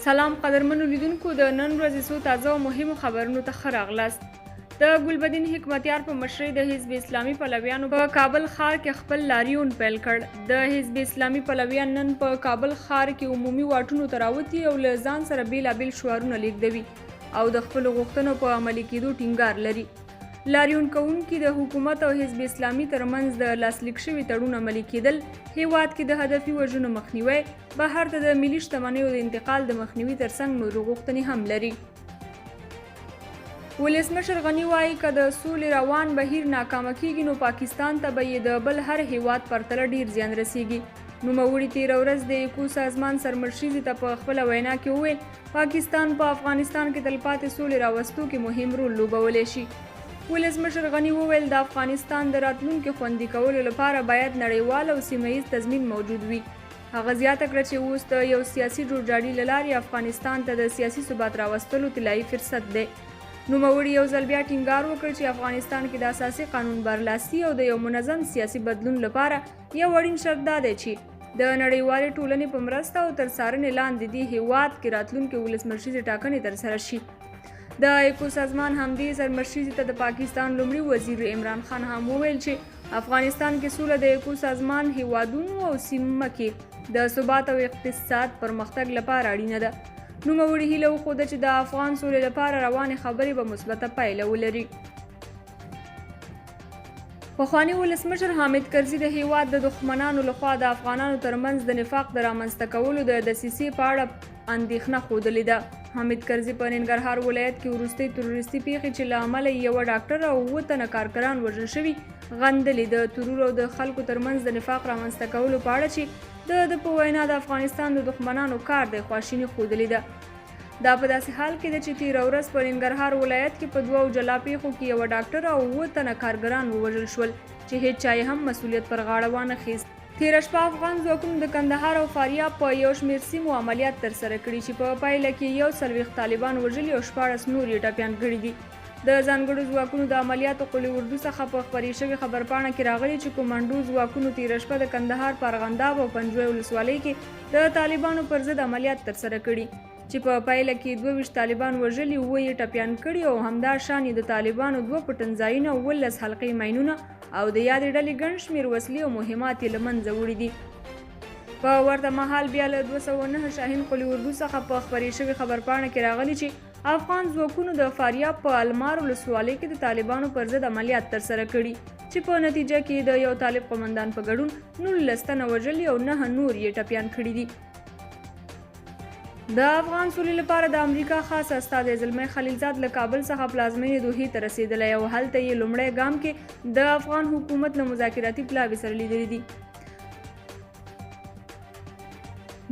سلام قدرمنو لیدونکو، د نن ورځې څو تازه او مهمو خبرونو ته ښه راغلاست. د ګلبدین حکمتیار په مشرۍ د حزب اسلامي پلویانو په کابل ښار کې خپل لاریون پیل کړ. د حزب اسلامي پلویان نن په کابل ښار کې عمومي واټونو ته راوتي او له ځان سره بیلابیل شعارونه لیږدوي او د خپلو غوښتنو په عملي کېدو ټینګار لري. لاریون کوونکي د حکومت او حزب اسلامي ترمنځ د لاسلیک شوي تړون عملي کېدل، هیواد کې د هدفي وژنو مخنیوی، بهر ته د ملي شتمنیو د انتقال د مخنیوي ترڅنګ نورې غوښتنې هم لري. ولسمشر غني وایي که د سولې روان بهیر ناکامه کېږي نو پاکستان ته به یې د بل هر هیواد پرتله ډیر زیان رسیږي. نوموړي تېره ورځ د ایکو سازمان سرمشریزې ته په خپله وینا کې وویل پاکستان په افغانستان کې تلپاتې سولې راوستو کې مهم رول لوبولی شي. ولسمشر غني وویل د افغانستان د راتلونکي خوندي کولو لپاره باید نړیوال او سیمه ییز تضمین موجود وي. هغه زیاته کړه چې اوس د یو سیاسي جوړجاړي له لارې افغانستان ته د سیاسي ثبات راوستلو طلایي فرصت دی. نوموړي یو ځل بیا ټینګار وکړ چې افغانستان کې د اساسي قانون برلاسي او د یو منظم سیاسي بدلون لپاره یو اړین شرط دا دی چې د نړیوالې ټولنې په مرسته او تر څارنې لاندې دې هیواد کې راتلونکي ولسمشریزې ټاکنې ترسره شي. د ایکو سازمان همدې سرمشریزې ته د پاکستان لومړي وزیر عمران خان هم وویل چې افغانستان کې سوله د ایکو سازمان هیوادونو او سیمه کې د ثبات او اقتصاد پرمختګ لپاره اړینه ده. نوموړي هیله وښوده چې د افغان سولې لپاره روانې خبرې به مثبته پایله ولري. پخواني ولسمشر حامد کرزي د هیواد د دښمنانو لخوا د افغانانو ترمنځ د نفاق د رامنځته کولو د دسیسې په اړه اندېښنه ښودلې ده. حامد کرزي په ننګرهار ولایت کې وروستۍ تروریستي پیښې چې له امله یوه ډاکټر او 7 تنه کارګران وژل شوي غندلې. د ترور او د خلکو ترمنځ د نفاق رامنځته کولو په اړه چې د په وینا د افغانستان د دښمنانو کار دی خواشیني ښودلې ده. دا په داسې حال کې ده چې تېره ورځ په ننګرهار ولایت کې په 2 جلا پیښو کې یوه ډاکټر او 7 تنه کارګران ووژل شول چې هیڅ چا یې هم مسؤلیت پر غاړه وانه خیست. تېره شپه افغان ځواکونو د کندهار او فاریاب په یو شمېر سیمو عملیات ترسره کړي چې په پایله کې 40 طالبان وژلي او 14 نور یې ټپیان کړي دي. د ځانګړو ځواکونو د عملیاتو قول اردو څخه په خپرې شوې خبرپاڼه کې راغلي چې کومانډو ځواکونو تېره شپه د کندهار په ارغنداب او پنجوي ولسوالۍ کې د طالبانو پر ضد عملیات ترسره کړي چې په پایله کې 22 طالبان وژلي، 7 یې ټپیان کړي او همدا شان یې د طالبانو 2 پټنځایونه، 19 حلقې ماینونه او د یادې ډلې ګڼ شمېر وسلې او مهمات یې له منځه وړي دي. په ورته مهال بیا له 209 شاهین قول اردو څخه په خپرې شوې خبرپاڼه کې راغلي چې افغان ځواکونو د فاریاب په المار ولسوالۍ کې د طالبانو پر ضد عملیات ترسره کړي چې په نتیجه کې د یو طالب قمندان په ګډون 19 تنه وژلي او 9 نور یې ټپیان کړي دي. د افغان سولې لپاره د امریکا خاص استازی زلمی خلیلزاد له کابل څخه پلازمینې دوحې ته رسېدلی او هلته یې لومړی ګام کې د افغان حکومت له مذاکراتي پلاوي سره لیدلي دي.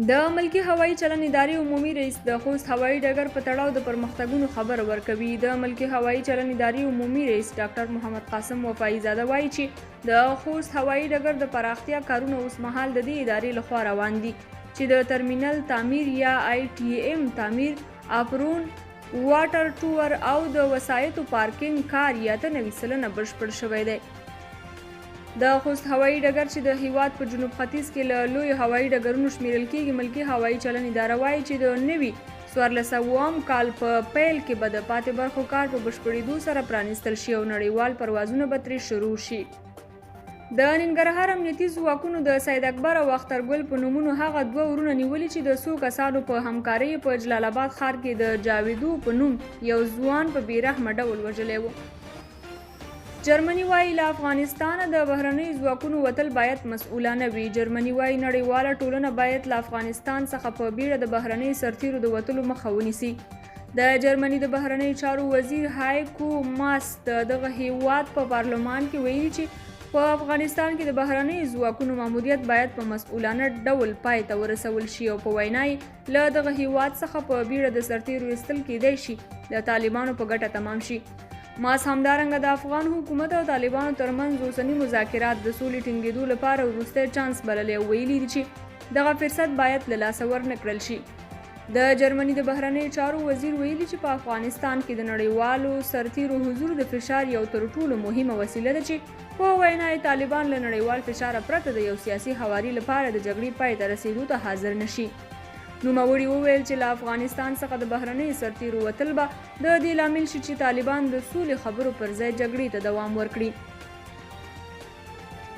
د ملکي هوایي چلن ادارې عمومي رئیس د خوست هوایي ډګر په تړاو د پرمختګونو خبر ورکوي. د ملکي هوایي چلن ادارې عمومي رئیس ډاکټر محمد قاسم وفایي زاده وایي چې د خوست هوایي ډګر د پراختیا کارونه اوس مهال د دې ادارې لخوا روان دي چې د ترمینل تعمیر یا ITM تعمیر، اپرون، واټر ټور او د وسایطو پارکینګ کار یا 90% بشپړ شوی دی. د خوست هوایي ډګر چې د هیواد په جنوب ختیځ کې له لوی هوایي ډګرونو شمیرل کېږي، ملکي هوایي چلن اداره وایي چې د نوي 1400 کال په پیل کې به د پاتې برخو کار په بشپړېدو سره پرانیستل شي او نړیوال پروازونه به ترې شروع شي. د ننګرهار امنیتي ځواکونو د سید اکبر او اخترګل په نومونو هغه 2 ورونه نیولي چې د 100 کسانو په همکارۍ په جلال آباد ښار کې د جاویدو په نوم یو ځوان په بېرحمه ډول وژلی و. جرمني وایي له افغانستانه د بهرنیو ځواکونو وتل باید مسؤلانه وي. جرمني وایي نړیواله ټولنه باید له افغانستان څخه په بیړه د بهرنیو سرتیرو د وتلو مخه ونیسي. د جرمني د بهرنیو چارو وزیر هایکو ماس دغه هیواد په پارلمان کې ویلي چې په افغانستان کې د بهرنیو ځواکونو ماموریت باید په مسؤلانه ډول پای ته ورسول شي او په وینا یې له دغه هیواد څخه په بیړه د سرتیرو ایستل کېدای شي د طالبانو په ګټه تمام شي. ماس همدارنګه د افغان حکومت او طالبانو ترمنځ اوسني مذاکرات د سولې ټینګېدو لپاره وروستی چانس بللی او ویلي دي چې دغه فرصت باید له لاسه ورنه کړل شي. د جرمني د بهرنیو چارو وزیر ویلي چې په افغانستان کې د نړیوالو سرتیرو حضور د فشار یو تر ټولو مهمه وسیله ده چې په وینا یې طالبان له نړیوال فشار پرته د یو سیاسي هواري لپاره د جګړې پای ته رسېدو ته حاضر نشي. نوموړي وویل چې له افغانستان څخه د بهرنیو سرتیرو وتل به د دې لامل شي چې طالبان د سولې خبرو پر ځای جګړې ته دوام ورکړي.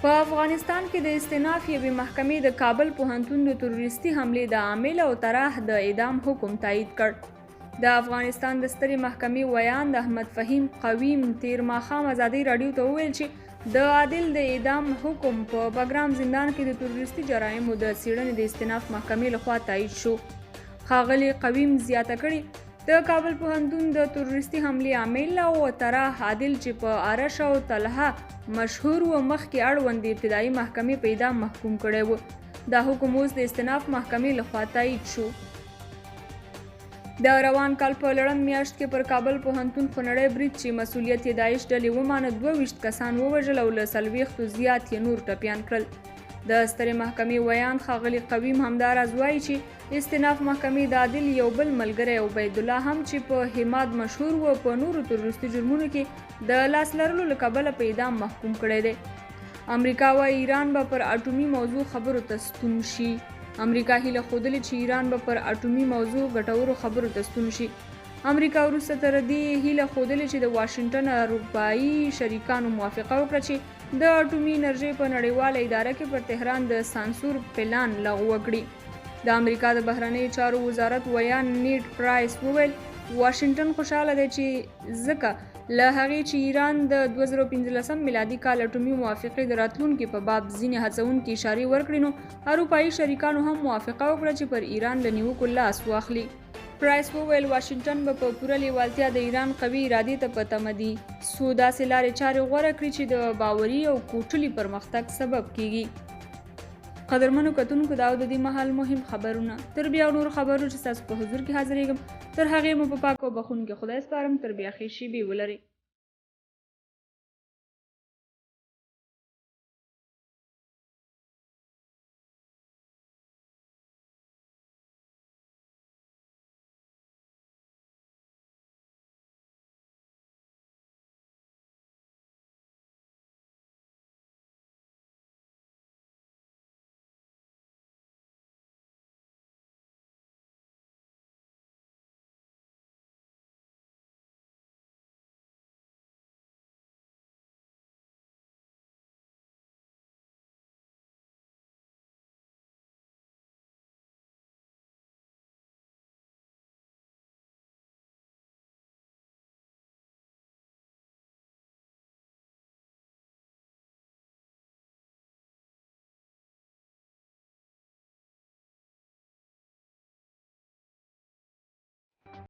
په افغانستان کې د استئناف یوې محکمې د کابل پوهنتون د تروریستي حملې د عامل او طرح د اعدام حکم تایید کړ. د افغانستان د سترې محکمې ویاند احمد فهیم قویم تیر ماښام ازادي راډیو ته وویل چې د عادل د اعدام حکم په بګرام زندان کې د تروریستي جرایمو د څېړنې د استئناف محکمې لخوا تایید شو. ښاغلي قویم زیاته کړې د کابل پوهنتون د تروریستي حملې عامل او طرح عادل چې په آرش او طلحه مشهور و مخکې اړوند ابتدایي محکمې په اعدام محکوم کړی و. دا حکم اوس د استئناف محکمې لخوا تایید شو. د روان کال په لړم میاشت کې پر کابل پوهنتون خونړی برید چې مسؤلیت یې داعش ډلې ومانه 22 کسان ووژل او له 40 زیات یې نور ټپیان کړل. د سترې محکمې ویاند ښاغلي قویم همداراز وایي چې استئناف محکمې د عادل یو بل ملګری عبید الله هم چې په حماد مشهور و په نورو تروریستي جرمونو کې د لاس لرلو له کبله په اعدام محکوم کړی دی. امریکا وایي ایران به پر اټومي موضوع خبرو ته ستون شي. امریکا هیله ښودلې چې ایران به پر اټومي موضوع ګټورو خبرو ته ستون شي. امریکا وروسته تر دې هیله ښودلې چې د واشنګټن اروپایي شریکانو موافقه وکړه چې د اټومي انرژۍ په نړیواله اداره کې پر تهران د سانسور پلان لغوه کړي. د امریکا د بهرنیو چارو وزارت ویاند نیډ پرایس وویل واشنګټن خوشحاله دی چې ځکه له هغې چې ایران د 2015 میلادي کال اټومي موافقې د راتلونکي په باب ځینې هڅونکې اشارې ورکړې نو اروپایي شریکانو هم موافقه وکړه چې پر ایران له نیوکو لاس واخلي. پرایس وویل واشنګټن به په پوره لیوالتیا د ایران قوي ارادې ته په تمه دي څو داسې لارې چارې غوره کړي چې د باوري او کوټلي پرمختګ سبب کیږي. قدرمنو کتونکو دا د دې مهال مهم خبرونه تر بیا نور خبرو چې تاسو په حضور کې حاضرېږم تر هغې مو په پاک او بخښونکي خدای سپارم. تر بیا ښې شېبې ولرئ.